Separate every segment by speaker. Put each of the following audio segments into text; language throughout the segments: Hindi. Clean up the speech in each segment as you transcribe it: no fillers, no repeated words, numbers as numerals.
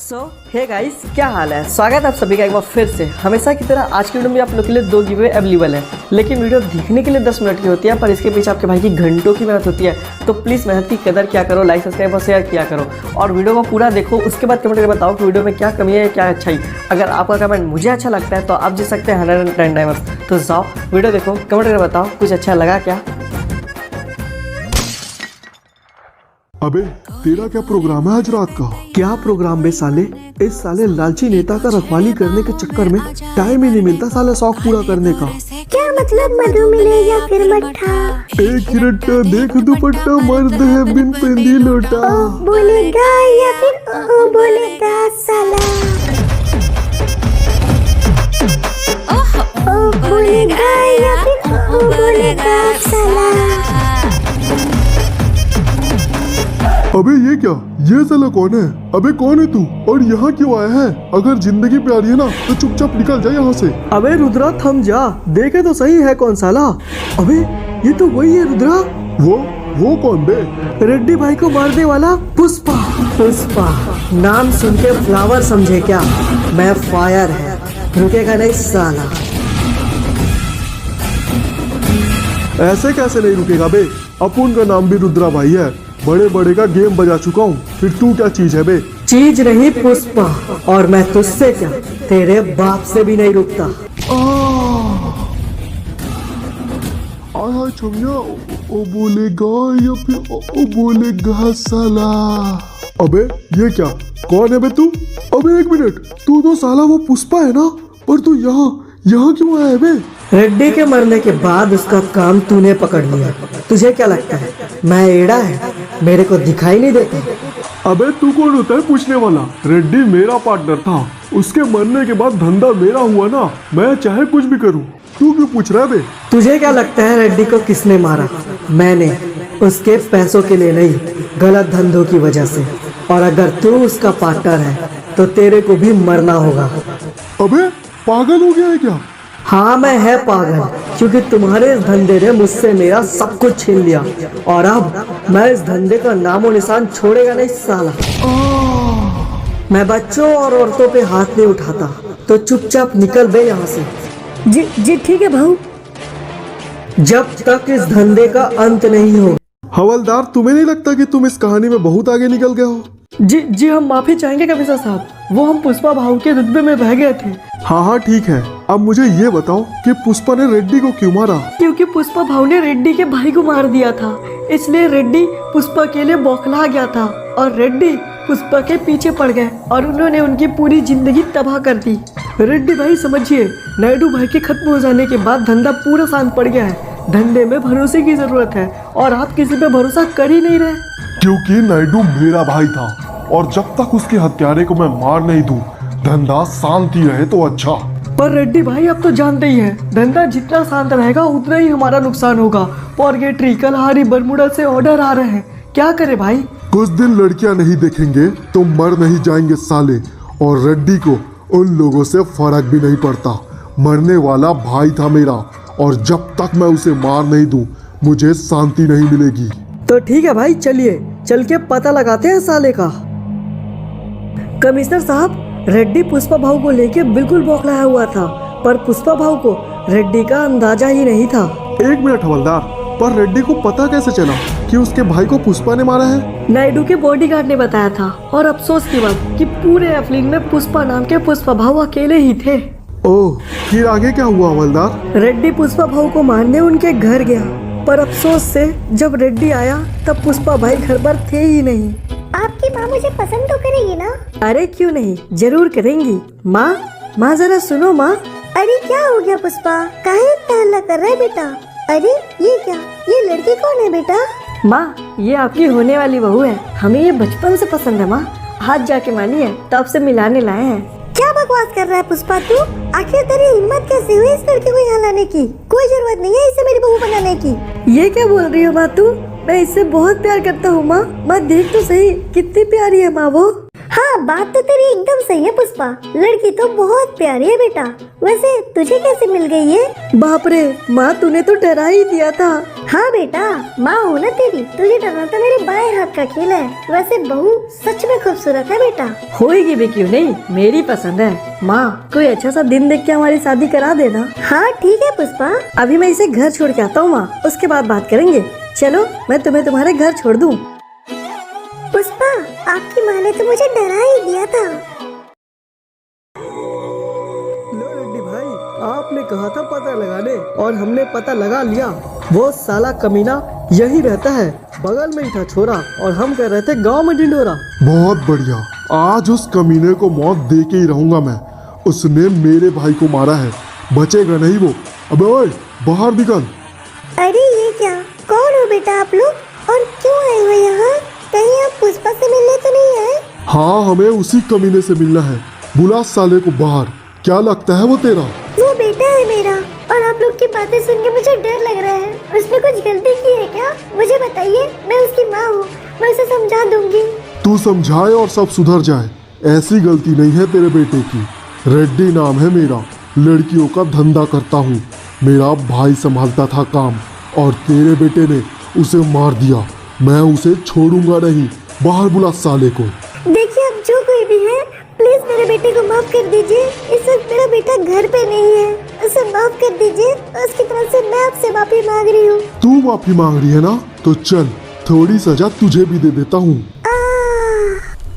Speaker 1: हे गाइस, क्या हाल है। स्वागत है आप सभी का एक बार फिर से। हमेशा की तरह आज की वीडियो में आप लोग के लिए 2 गिव अवे अवेलेबल है, लेकिन वीडियो दिखने के लिए 10 मिनट की होती है, पर इसके पीछे आपके भाई की घंटों की मेहनत होती है। तो प्लीज़ मेहनत की कदर क्या करो, लाइक सब्सक्राइब और शेयर किया करो और वीडियो को पूरा देखो। उसके बाद कमेंट करके बताओ कि वीडियो में क्या कमी है, क्या अच्छाई। अगर आपका कमेंट मुझे अच्छा लगता है तो आप जीत सकते हैं 110 डायमंड्स। तो जाओ वीडियो देखो, कमेंट करके बताओ कुछ अच्छा लगा क्या।
Speaker 2: अबे तेरा क्या प्रोग्राम है आज रात का?
Speaker 3: क्या प्रोग्राम बे साले? इस साले लालची नेता का रखवाली करने के चक्कर में टाइम ही नहीं मिलता साले शौक पूरा करने का।
Speaker 4: क्या मतलब मधु मिले या फिर मट्ठा?
Speaker 2: एक हिरट्टा देख दुपट्टा, मर्द है बिन पेंदी लोटा।
Speaker 4: ओ बोलेगा या फिर ओ बोलेगा साला? ओ बोलेगा या फिर ओ बोलेगा साला?
Speaker 2: अबे ये क्या? ये साला कौन है? अबे कौन है तू और यहाँ क्यों आया है? अगर जिंदगी प्यारी है ना तो चुपचाप निकल जा यहाँ से।
Speaker 3: अबे रुद्रा थम जा, देखे तो सही है कौन साला। अबे ये तो वही है रुद्रा।
Speaker 2: वो कौन बे?
Speaker 3: रेड्डी भाई को मारने वाला पुष्पा। पुष्पा नाम सुन के फ्लावर समझे क्या? मैं फायर है, रुकेगा नहीं साला।
Speaker 2: ऐसे कैसे नहीं रुकेगा बे? अपुन का नाम भी रुद्रा भाई है, बड़े बड़े का गेम बजा चुका हूँ, फिर तू क्या चीज है बे?
Speaker 3: चीज नहीं पुष्पा, और मैं तुझसे क्या तेरे बाप से भी नहीं रुकता।
Speaker 2: आय छमिया, ओ बोलेगा या फिर ओ बोलेगा साला। अबे ये क्या? कौन है बे तू? अबे एक मिनट, तू तो साला वो पुष्पा है ना? पर तू यहाँ क्यों आया है बे?
Speaker 3: रेड्डी के मरने के बाद उसका काम तूने पकड़ लिया। तुझे क्या लगता है मैं एड़ा है, मेरे को दिखाई नहीं देता?
Speaker 2: अबे तू कौन होता है पूछने वाला? रेड्डी मेरा पार्टनर था, उसके मरने के बाद धंधा मेरा हुआ ना, मैं चाहे कुछ भी करूं। तू क्यों पूछ रहा है बे?
Speaker 3: तुझे क्या लगता है रेड्डी को किसने मारा? मैंने, उसके पैसों के लिए नहीं, गलत धंधों की वजह से। और अगर तू उसका पार्टनर है तो तेरे को भी मरना होगा।
Speaker 2: अबे पागल हो गया है क्या?
Speaker 3: हाँ मैं है पागल, क्योंकि तुम्हारे इस धंधे ने मुझसे मेरा सब कुछ छीन लिया और अब मैं इस धंधे का नामो निशान छोड़ेगा नहीं साला। मैं बच्चों और औरतों पे हाथ नहीं उठाता, तो चुपचाप निकल बे यहाँ से।
Speaker 4: जी ठीक है भाऊ।
Speaker 3: जब तक इस धंधे का अंत नहीं हो।
Speaker 2: हवलदार, तुम्हें नहीं लगता कि तुम इस कहानी में बहुत आगे निकल गए हो?
Speaker 1: जी हम माफी चाहेंगे कमिश्नर साहब, वो हम पुष्पा भाऊ के रुतबे में बह गए थे।
Speaker 2: हाँ ठीक है। अब मुझे ये बताओ कि पुष्पा ने रेड्डी को क्यों मारा?
Speaker 1: क्योंकि पुष्पा भाऊ ने रेड्डी के भाई को मार दिया था, इसलिए रेड्डी पुष्पा के लिए बौखला गया था और रेड्डी पुष्पा के पीछे पड़ गए और उन्होंने उनकी पूरी जिंदगी तबाह कर दी। रेड्डी भाई समझिए, नायडू भाई के खत्म हो जाने के बाद धंधा पूरा शांत पड़ गया है। धंधे में भरोसे की जरूरत है और आप किसी पे भरोसा कर ही नहीं रहे।
Speaker 2: क्योंकि नायडू मेरा भाई था और जब तक उसके हत्यारे को मैं मार नहीं दूं, धंधा शांति रहे तो अच्छा।
Speaker 1: पर रेड्डी भाई आप तो जानते ही हैं, धंधा जितना शांत रहेगा उतना ही हमारा नुकसान होगा। पॉर्गेट्री, कलहारी, बरमुडा से ऑर्डर आ रहे हैं, क्या करे भाई?
Speaker 2: कुछ दिन लड़कियां नहीं देखेंगे तो मर नहीं जाएंगे साले। और रेड्डी को उन लोगों से फर्क भी नहीं पड़ता, मरने वाला भाई था मेरा और जब तक मैं उसे मार नहीं दूं मुझे शांति नहीं मिलेगी।
Speaker 3: तो ठीक है भाई, चलिए चल के पता लगाते हैं साले का। कमिश्नर साहब, रेड्डी पुष्पा भाऊ को लेके बिल्कुल बौखलाया हुआ था, पर पुष्पा भाऊ को रेड्डी का अंदाजा ही नहीं था।
Speaker 2: एक मिनट हवलदार, पर रेड्डी को पता कैसे चला कि उसके भाई को पुष्पा ने मारा है?
Speaker 1: नायडू के बॉडीगार्ड ने बताया था और अफसोस की बात कि पूरे एफलिन में पुष्पा नाम के पुष्पा भाऊ अकेले ही थे।
Speaker 2: ओह, फिर आगे क्या हुआ हवलदार?
Speaker 1: रेड्डी पुष्पा भाऊ को मारने उनके घर गया, पर अफसोस से जब रेड्डी आया तब पुष्पा भाई घर पर थे ही नहीं।
Speaker 4: आपकी माँ मुझे पसंद तो करेगी ना?
Speaker 1: अरे क्यों नहीं, जरूर करेंगी। माँ जरा सुनो माँ।
Speaker 4: अरे क्या हो गया पुष्पा, काहे इतना हल्ला कर रहा है बेटा? अरे ये क्या, ये लड़की कौन है बेटा?
Speaker 1: माँ ये आपकी होने वाली बहू है, हमें ये बचपन से पसंद है माँ, हाथ जाके मानी है तब से मिलाने लाए हैं।
Speaker 4: क्या बकवास कर रहा है पुष्पा तू? आखिर तेरी हिम्मत कैसे हुई इस लड़की को यहाँ लाने की? कोई जरूरत नहीं है इसे मेरी बहू बनाने की।
Speaker 1: ये क्या बोल रही हो माँ तू? मैं इससे बहुत प्यार करता हूँ माँ देख तो सही कितनी प्यारी है माँ वो।
Speaker 4: हाँ बात तो तेरी एकदम सही है पुष्पा, लड़की तो बहुत प्यारी है बेटा, वैसे तुझे कैसे मिल गई ये?
Speaker 3: बाप रे माँ, तूने तो डरा ही दिया था।
Speaker 4: हाँ बेटा, माँ हूँ ना तेरी, तुझे डरना तो मेरे बाएं हाथ का खेल है। वैसे बहू सच में खूबसूरत है बेटा।
Speaker 3: होएगी भी क्यों नहीं, मेरी पसंद है। माँ कोई अच्छा सा दिन देख के हमारी शादी करा देना।
Speaker 4: हाँ ठीक है पुष्पा।
Speaker 3: अभी मैं इसे घर छोड़ के आता हूँ माँ, उसके बाद बात करेंगे। चलो मैं तुम्हें तुम्हारे घर छोड़ दूँ।
Speaker 4: पुष्पा, आपकी माँ ने तो मुझे डरा ही दिया था।
Speaker 3: लो रेड्डी भाई, आपने कहा था पता लगाने और हमने पता लगा लिया। वो साला कमीना यही रहता है, बगल में ही था छोरा, और हम कर रहे थे गांव में ढिंडोरा।
Speaker 2: बहुत बढ़िया, आज उस कमीने को मौत दे के ही रहूंगा मैं। उसने मेरे भाई को मारा है, बचेगा नहीं वो। अबे ओए, बाहर निकल।
Speaker 4: अरे ये क्या, कौन हो बेटा आप लोग और क्यों आए हो यहाँ? कहीं आप पुष्पा से मिलने तो नहीं आए?
Speaker 2: हाँ, हमें उसी कमीने से मिलना है। बुला साले को बाहर। क्या लगता है वो तेरा?
Speaker 4: वो बेटा है मेरा, और आप लोग की बातें सुन के मुझे डर लग रहा है। उसने कुछ गलती की है क्या? मुझे बताइए, मैं उसकी माँ हूँ, मैं उसे समझा दूंगी।
Speaker 2: तू समझाए और सब सुधर जाए। ऐसी गलती नहीं है तेरे बेटे की। रेड्डी नाम है मेरा, लड़कियों का धंधा करता हूँ। मेरा भाई संभालता था काम और तेरे बेटे ने उसे मार दिया। मैं उसे छोड़ूंगा नहीं। बाहर बुला साले को।
Speaker 4: देखिए, अब जो कोई भी है, प्लीज मेरे बेटे को माफ कर दीजिए। इस वक्त मेरा बेटा घर पे नहीं है, उसे माफ कर दीजिए। उसकी तरफ से मैं आपसे माफी मांग रही हूँ।
Speaker 2: तू माफी मांग रही है ना, तो चल थोड़ी सजा तुझे भी दे देता हूँ।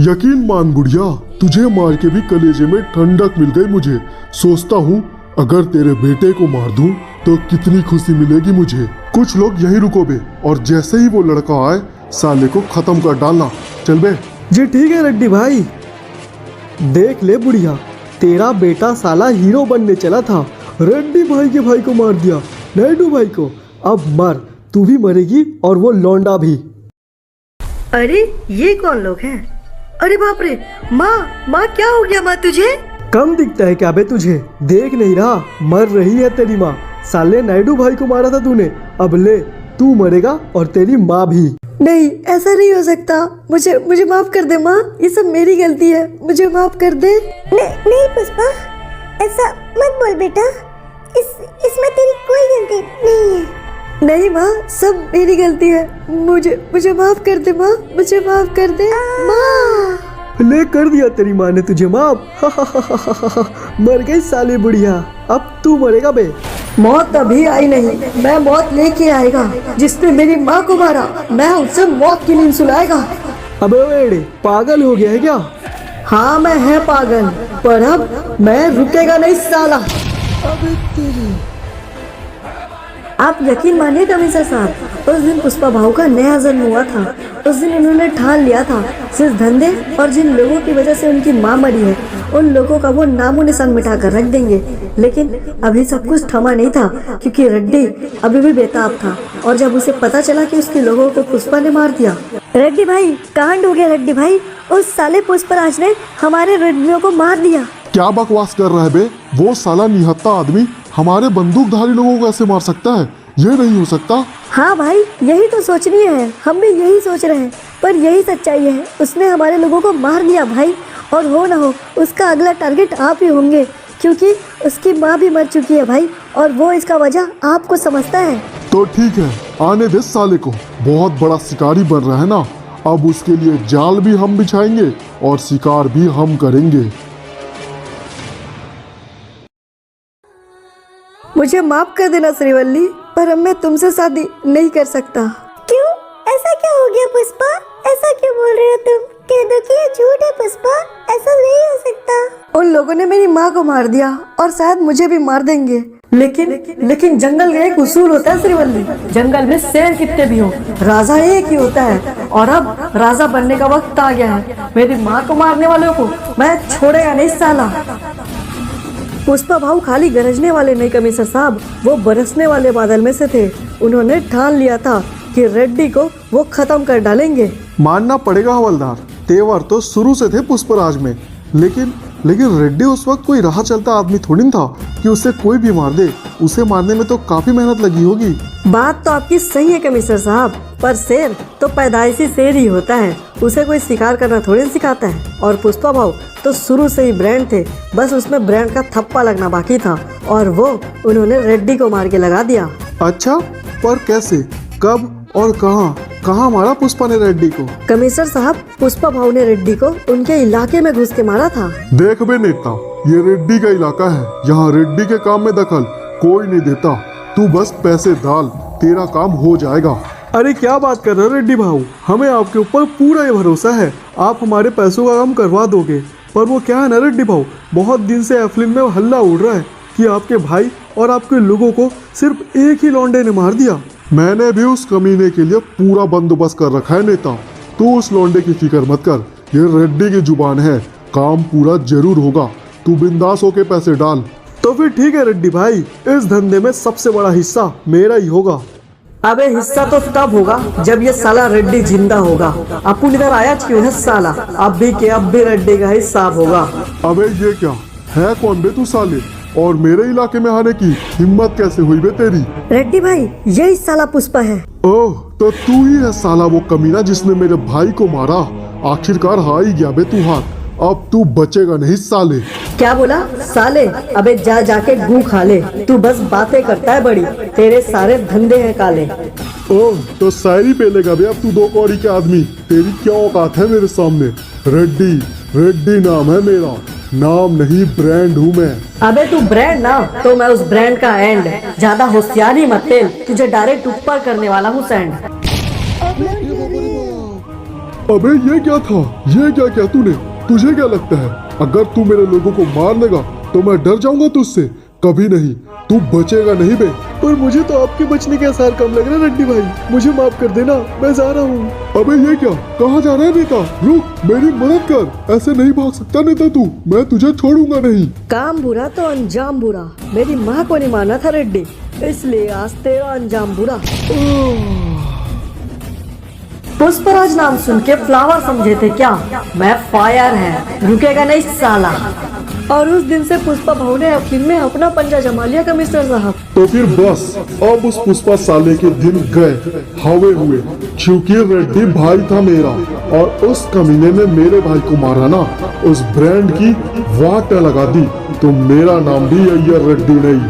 Speaker 2: यकीन मान बुढ़िया, तुझे मार के भी कलेजे में ठंडक मिल गई मुझे। सोचता हूँ अगर तेरे बेटे को मार दूं तो कितनी खुशी मिलेगी मुझे। कुछ लोग यहीं रुको बे, और जैसे ही वो लड़का आए साले को खत्म कर डालना। चल बे।
Speaker 3: जी ठीक है रेड्डी भाई। देख ले बुढ़िया, तेरा बेटा साला हीरो बनने चला था, रेड्डी भाई के भाई को मार दिया, नायडू भाई को। अब मर, तू भी मरेगी और वो लौंडा भी। अरे ये कौन लोग हैं? अरे बाप रे, माँ क्या हो गया माँ तुझे? कम दिखता है क्या बे तुझे? देख नहीं रहा, मर रही है तेरी माँ। साले नायडू भाई को मारा था तूने, अब ले तू मरेगा और तेरी माँ भी। नहीं, ऐसा नहीं हो सकता। मुझे माफ कर दे माँ, ये सब मेरी गलती है, मुझे माफ कर दे।
Speaker 4: नहीं पुष्पा, ऐसा मत बोल बेटा। इसमें तेरी कोई गलती नहीं है।
Speaker 3: नहीं माँ, सब मेरी गलती है। मुझे माफ कर दे माँ, मुझे माफ कर दे माँ। ले कर दिया तेरी माँ ने तुझे माफ। मर गई साली बुढ़िया, अब तू मरेगा बे। मौत अभी आई नहीं, मैं मौत लेके आएगा। जिसने मेरी माँ को मारा, मैं उससे मौत की नींद सुलाएगा। अबे वेड़े, पागल हो गया है क्या? हाँ मैं है पागल, पर अब मैं रुकेगा नहीं साला। अबे तेरी। आप यकीन मानिए कमिश्नर साहब, उस दिन पुष्पा भाऊ का नया जन्म हुआ था। उस दिन उन्होंने ठान लिया था सिर्फ धंधे और जिन लोगों की वजह से उनकी माँ मरी है, उन लोगों का वो नामो निशान मिटा कर रख देंगे। लेकिन अभी सब कुछ थमा नहीं था, क्योंकि रेड्डी अभी भी बेताब था। और जब उसे पता चला कि उसके लोगों को पुष्पा ने मार दिया। रेड्डी भाई, कांड हो गया रेड्डी भाई। उस साले पुष्पराज ने हमारे रेड्डियों को मार दिया।
Speaker 2: क्या बकवास कर रहा है बे? वो साला निहत्था आदमी हमारे बंदूकधारी लोगों को ऐसे मार सकता है? ये नहीं हो सकता।
Speaker 4: हाँ भाई, यही तो सोचनी है, हम भी यही सोच रहे हैं, पर यही सच्चाई है। उसने हमारे लोगों को मार दिया भाई, और हो ना हो उसका अगला टारगेट आप ही होंगे, क्योंकि उसकी माँ भी मर चुकी है भाई, और वो इसका वजह आपको समझता है।
Speaker 2: तो ठीक है, आने दे साले को। बहुत बड़ा शिकारी बन रहा है ना, अब उसके लिए जाल भी हम बिछाएंगे और शिकार भी हम करेंगे।
Speaker 3: मुझे माफ कर देना श्रीवल्ली, पर अब मैं तुमसे शादी नहीं कर सकता।
Speaker 4: क्यों? ऐसा क्या हो गया पुष्पा? ऐसा क्यों बोल रहे हो तुम? कह दो कि ये झूठ है पुष्पा, ऐसा नहीं हो सकता।
Speaker 3: उन लोगों ने मेरी माँ को मार दिया और शायद मुझे भी मार देंगे। लेकिन जंगल का एक उसूल होता है श्रीवल्ली, जंगल में शेर कितने भी हो, राजा एक ही होता है। और अब राजा बनने का वक्त आ गया है। मेरी माँ को मारने वालों को मैं छोड़ेगा नहीं साला। पुष्पा भाऊ खाली गरजने वाले नहीं कमिश्नर साहब, वो बरसने वाले बादल में से थे। उन्होंने ठान लिया था कि रेड्डी को वो खत्म कर डालेंगे।
Speaker 2: मानना पड़ेगा हवलदार, तेवर तो शुरू से थे पुष्पराज में, लेकिन लेकिन रेड्डी उस वक्त कोई राह चलता आदमी थोड़ी न था कि उसे कोई भी मार दे। उसे मारने में तो काफी मेहनत लगी होगी।
Speaker 3: बात तो आपकी सही है कमिश्नर साहब, पर शेर तो पैदाइशी शेर ही होता है, उसे कोई शिकार करना थोड़ी न सिखाता है। और पुष्पा भाऊ तो शुरू से ही ब्रांड थे, बस उसमें ब्रांड का थप्पा लगना बाकी था और वो उन्होंने रेड्डी को मार के लगा दिया।
Speaker 2: अच्छा, पर कैसे, कब और कहाँ मारा पुष्पा ने रेड्डी को?
Speaker 3: कमिश्नर साहब, पुष्पा भाऊ ने रेड्डी को उनके इलाके में घुस के मारा था।
Speaker 2: देख बे नेता, ये रेड्डी का इलाका है, यहाँ रेड्डी के काम में दखल कोई नहीं देता। तू बस पैसे डाल, तेरा काम हो जाएगा।
Speaker 5: अरे क्या बात कर रहे हो रेड्डी भाऊ, हमें आपके ऊपर पूरा ये भरोसा है, आप हमारे पैसों का काम करवा दोगे। पर वो क्या है ना रेड्डी भाऊ, बहुत दिन से एफलिन में हल्ला उड़ रहा है कि आपके भाई और आपके लोगों को सिर्फ एक ही लौंडे ने मार दिया।
Speaker 2: मैंने भी उस कमीने के लिए पूरा बंदोबस्त कर रखा है नेता, तू उस लौंडे की फिक्र मत कर। ये रेड्डी की जुबान है, काम पूरा जरूर होगा, तू बिंदास होके पैसे डाल।
Speaker 5: तो फिर ठीक है रेड्डी भाई, इस धंधे में सबसे बड़ा हिस्सा मेरा ही होगा।
Speaker 3: अबे हिस्सा तो तब होगा जब ये साला रेड्डी जिंदा होगा। अपन इधर आया क्यों है साला, अब भी रेड्डी का हिस्सा होगा।
Speaker 2: अबे ये क्या है, कौन बे तू साले, और मेरे इलाके में आने की हिम्मत कैसे हुई बे तेरी?
Speaker 4: रेड्डी भाई, यही साला पुष्पा है।
Speaker 2: ओह, तो तू ही है साला वो कमीना जिसने मेरे भाई को मारा। आखिरकार हार ही गया बे तू हार, अब तू बचेगा नहीं साले।
Speaker 3: क्या बोला साले? अबे जा जाके गू खा ले, तू बस बातें करता है बड़ी, तेरे सारे धंधे हैं काले।
Speaker 2: ओह, तो शायरी पे लेगा बे अब तू दो कौड़ी के आदमी, तेरी क्या औकात है मेरे सामने? रेड्डी नाम है मेरा, नाम नहीं ब्रांड हूँ मैं।
Speaker 3: अबे तू ब्रांड ना, तो मैं उस ब्रांड का एंड। ज्यादा होशियारी मत तेल, तुझे डायरेक्ट ऊपर करने वाला हूँ सैंड।
Speaker 2: अबे ये क्या था, ये क्या किया तूने? तुझे क्या लगता है अगर तू मेरे लोगों को मार लेगा तो मैं डर जाऊंगा तुझसे? कभी नहीं, तू बचेगा नहीं बे।
Speaker 5: पर मुझे तो आपके बचने के आसार कम लग रहे हैं रेड्डी भाई, मुझे माफ कर देना, मैं जा रहा हूँ।
Speaker 2: अबे ये क्या, कहाँ जा रहा है नेता? रुक, मेरी मदद कर, ऐसे नहीं भाग सकता नेता तू, मैं तुझे छोड़ूंगा नहीं।
Speaker 3: काम बुरा तो अंजाम बुरा, मेरी माँ को नहीं माना था रेड्डी, इसलिए आज तेरा अंजाम बुरा। पुष्पराज नाम सुन के फ्लावर समझे थे क्या? मैं फायर है, रुकेगा नहीं साला। और उस दिन से पुष्पा भाऊ ने फिल्म में अपना पंजा जमा लिया कमिश्नर साहब।
Speaker 2: तो फिर बस अब उस पुष्पा साले के दिन गए हवे हुए, क्योंकि रेड्डी भाई था मेरा और उस कमीने ने मेरे भाई को मारा ना, उस ब्रांड की वाट लगा दी, तो मेरा नाम भी अय्यर रेड्डी नहीं,